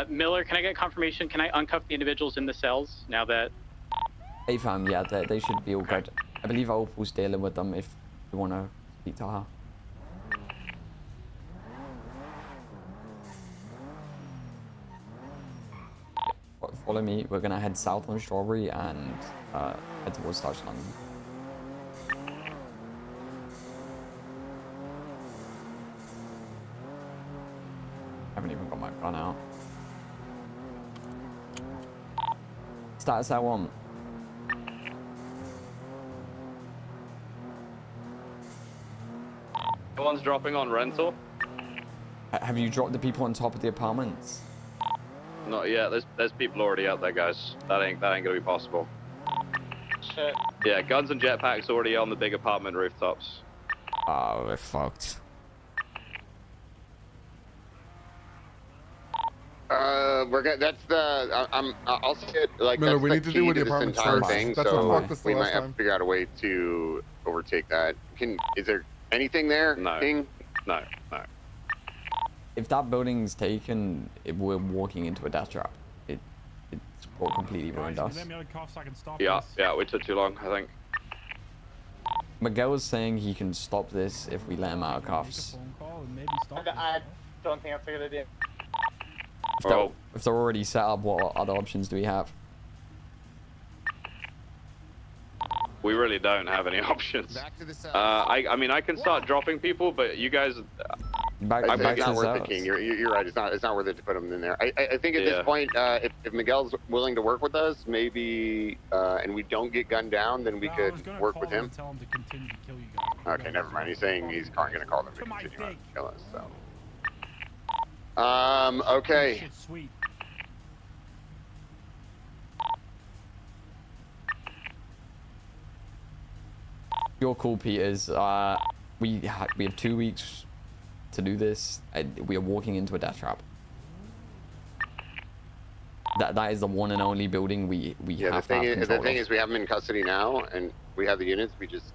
Miller, can I get confirmation? Can I uncuff the individuals in the cells now that... Hey fam, yeah, they should be all good. I believe Opal's dealing with them if you want to speak to her. Follow me. We're gonna head south on Strawberry and head towards Dutch London. I haven't even got my gun out. Status I want. The one's dropping on rental. Have you dropped the people on top of the apartments? Not yet. There's people already out there, guys. That ain't gonna be possible. Shit. Yeah, guns and jetpacks already on the big apartment rooftops. Oh, we're fucked. That's the. I'll say it like Miller, that's we the need to key deal with the this apartments entire first. thing. That's so what fucked us we the might last have time. to figure out a way to overtake that. Is there anything there? No. King? No. If that building's taken, we're walking into a death trap. It's what completely ruined us. Yeah, we took too long, I think. Miguel was saying he can stop this if we let him out of cuffs. I don't think that's a good idea. If they're already set up, what other options do we have? We really don't have any options. Back to the south. I mean, I can start dropping people, but you guys... Back it's to not the worth it, south. King. You're right. It's not worth it to put them in there. I think at this point, if Miguel's willing to work with us, maybe, and we don't get gunned down, then we could work with him. Tell him to continue to kill you guys. Okay, never mind. He's saying he's going to call them to continue on to kill us. So. Okay. Shit, sweet. Your call, Peters. We have 2 weeks to do this. We are walking into a death trap. That is the one and only building we have to have control the thing of. is, we have them in custody now, and we have the units. We just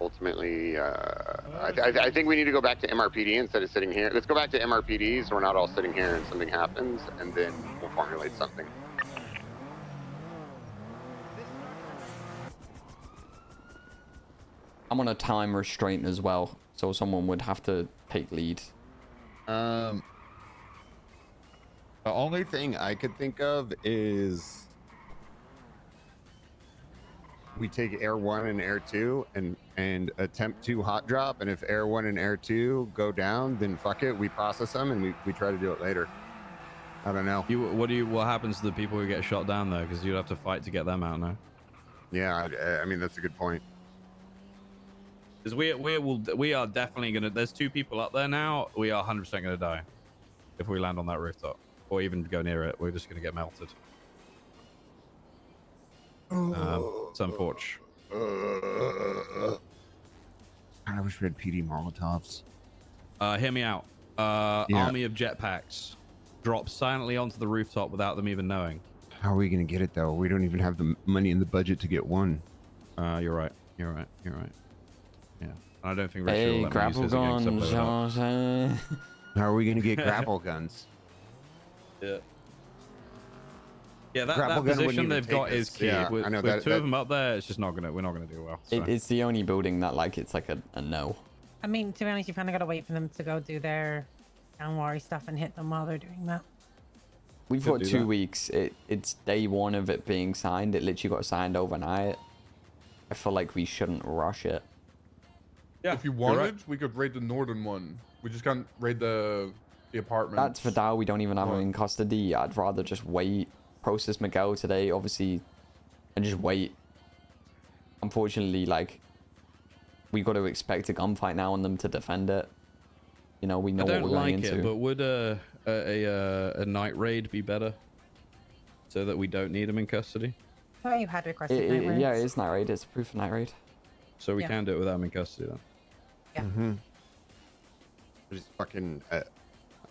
ultimately, I think we need to go back to MRPD instead of sitting here. Let's go back to MRPD so we're not all sitting here and something happens, and then we'll formulate something. I'm on a time restraint as well, so someone would have to take lead. The only thing I could think of is we take Air 1 and Air 2 and attempt to hot drop, and if Air 1 and Air 2 go down, then fuck it, we process them and we try to do it later. I don't know. What happens to the people who get shot down though? Because you'd have to fight to get them out now. Yeah, I mean that's a good point. Because we are definitely gonna. There's 2 people up there now. We are 100% gonna die if we land on that rooftop or even go near it. We're just gonna get melted. It's unfortunate. I wish we had PD Molotovs. Hear me out. Army of jetpacks drop silently onto the rooftop without them even knowing. How are we gonna get it though? We don't even have the money in the budget to get one. You're right. You're right. Yeah. I don't think Richard Hey, will let me use grapple his against guns. something How are we gonna get grapple guns? Yeah. Yeah, that Grapple gun wouldn't position even they've take got us. is key. Yeah, with I know with 2 of them up there, it's just not gonna. We're not gonna do well. So. It's the only building that it's like a no. I mean, to be honest, you kind of got to wait for them to go do their downwary stuff and hit them while they're doing that. We've got 2 weeks. It's day 1 of it being signed. It literally got signed overnight. I feel like we shouldn't rush it. Yeah, if you wanted, we could raid the northern one. We just can't raid the apartment. That's for Dow. We don't even have him in custody. I'd rather just wait, process Miguel today, obviously, and just wait. Unfortunately, we got to expect a gunfight now on them to defend it. You know, we know what we're going into. I don't like it, but would a night raid be better? So that we don't need them in custody? Oh, you had requested night raids. Yeah, it is night raid. It's a proof of night raid. So we can do it without them in custody then? Yeah. Just fucking.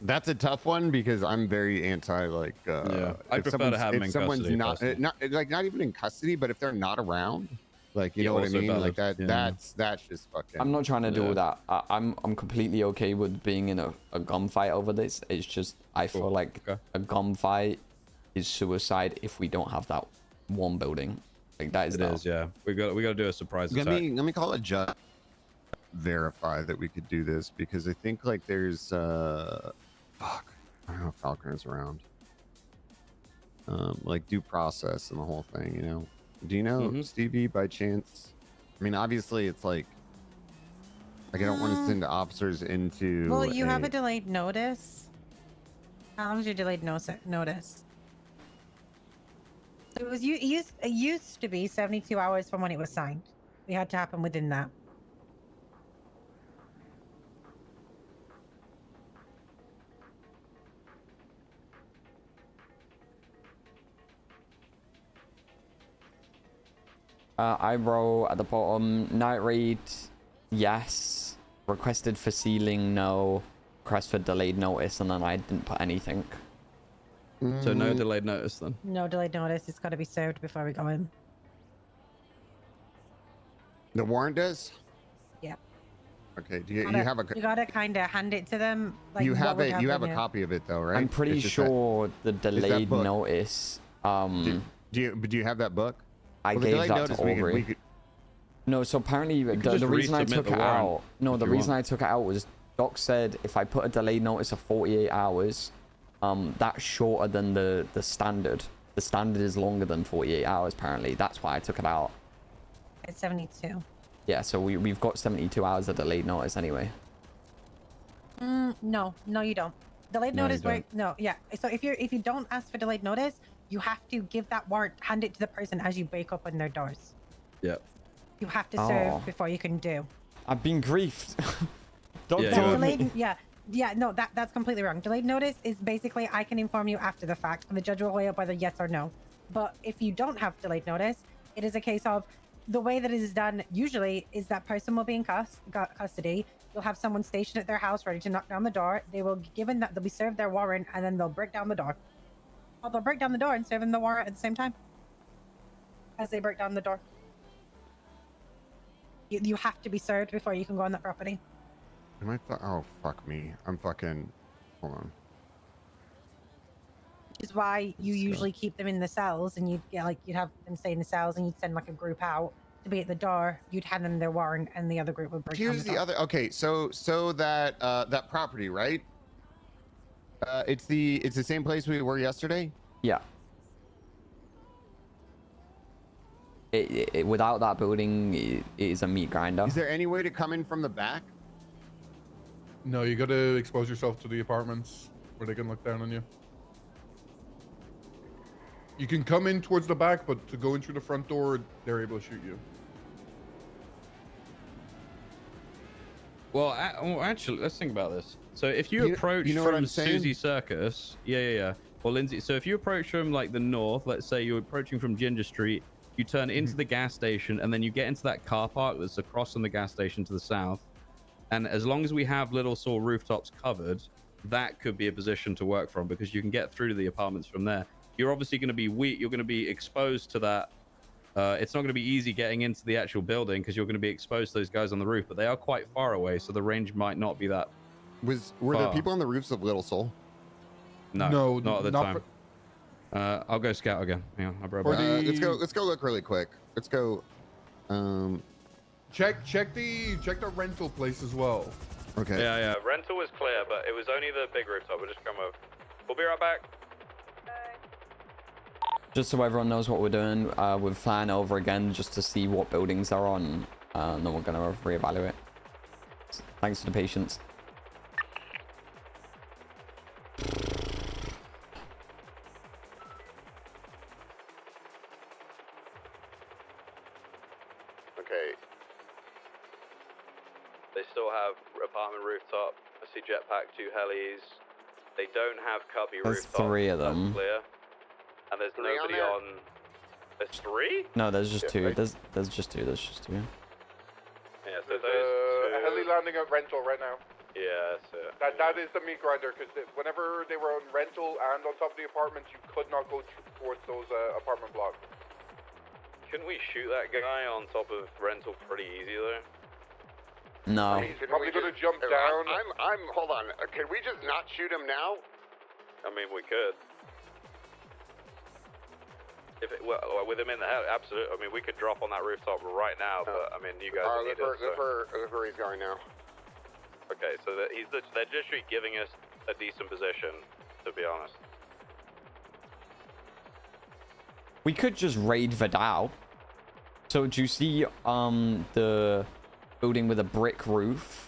That's a tough one because I'm very anti yeah, I prefer to have them in custody. Not even in custody, but if they're not around, Like, you Yeah, know what I also mean? Like valid, that. yeah. That's just fucking. I'm not trying to do Yeah. that. I'm completely okay with being in a gunfight over this. It's just I feel like Okay. a gunfight is suicide if we don't have that one building. Like that is It that. is, yeah. We got to do a surprise Let attack. me call a judge. Verify that we could do this because I think like there's fuck. I don't know if Falconer's around. Like due process and the whole thing, you know. Do you know Stevie by chance? I mean, obviously it's like I don't want to send officers into. Well, you have a delayed notice. How long is your delayed notice? So it was it used to be 72 hours from when it was signed. It had to happen within that. I wrote at the bottom, night raid, yes. Requested for sealing, no. Request for delayed notice, and then I didn't put anything. So no delayed notice then. No delayed notice. It's got to be served before we go in. The warrant does. Yeah. Okay. Do you Gotta- have a? You gotta kind of hand it to them. Like You what have would it. You have happen, a yeah. copy of it though, right? I'm pretty It's just that- sure the delayed book. notice. Do you have that book? I Well, the gave delayed that notice to we could- Aubrey. No, so apparently the just reason I resubmit took the it warrant out. No, if the you reason want. I took it out was Doc said if I put a delayed notice of 48 hours, that's shorter than the standard. The standard is longer than 48 hours. Apparently, that's why I took it out. It's 72. Yeah, so we've got 72 hours of delayed notice anyway. No, you don't. Delayed No, you notice don't. no, yeah. So if you don't ask for delayed notice, you have to give that warrant, hand it to the person as you break open their doors. Yeah. You have to serve Oh. before you can do. I've been griefed. Doc Yeah, told me. Delayed, yeah, no, that's completely wrong. Delayed notice is basically I can inform you after the fact, and the judge will weigh up whether yes or no. But if you don't have delayed notice, it is a case of the way that it is done usually is that person will be in custody. You'll have someone stationed at their house ready to knock down the door. They will they'll be served their warrant, and then they'll break down the door. Or they'll break down the door and serve them the warrant at the same time as they break down the door. You have to be served before you can go on that property. Am I? Oh fuck me! I'm fucking. Hold on. Which is why you Let's go. usually keep them in the cells, and you'd have them stay in the cells, and you'd send like a group out to be at the door. You'd hand them their warrant, and the other group would break down Here's the the door. other. Okay, so that that property, right? It's the same place we were yesterday. Yeah. Without that building, it is a meat grinder. Is there any way to come in from the back? No, you gotta expose yourself to the apartments where they can look down on you. You can come in towards the back, but to go in through the front door, they're able to shoot you. Well, actually, let's think about this. So if you approach you know what from I'm saying? Susie Circus, yeah. Well, Lindsay, so if you approach from like the north, let's say you're approaching from Ginger Street, you turn into the gas station, and then you get into that car park that's across from the gas station to the south. And as long as we have little sort of rooftops covered, that could be a position to work from because you can get through to the apartments from there. You're obviously going to be weak. You're going to be exposed to that. It's not going to be easy getting into the actual building because you're going to be exposed to those guys on the roof, but they are quite far away, so the range might not be that. Were there far. people on the roofs of Little Soul? No, not at the not time. I'll go scout again. Hang on, I'll be right For back. the- Let's go look really quick. Let's go. Check the rental place as well. Okay. Yeah. Rental was clear, but it was only the big rooftop. We'll just come over. We'll be right back. Just so everyone knows what we're doing, we're flying over again just to see what buildings are on, and then we're going to reevaluate. Thanks for the patience. Okay. They still have apartment rooftop. I see jetpack, 2 helis. They don't have cubby There's rooftop. 3 of that's them. Clear. And there's 3 on nobody there? on. There's 3? No, there's just Yeah, 2. right. There's just 2. There's just 2. Yeah, so There's those a heli landing at rental right now. Yeah, that's it. That is the meat grinder because whenever they were on rental and on top of the apartments, you could not go towards those apartment blocks. Couldn't we shoot that guy on top of rental pretty easy though? No. He's probably going to jump down. Hold on. Can we just not shoot him now? I mean, we could. If it, well, with him in the head, absolutely. I mean, we could drop on that rooftop right now, but I mean, you guys need us. Look where he's going now. Okay, so they're just giving us a decent position, to be honest. We could just raid Vidal. So do you see the building with a brick roof?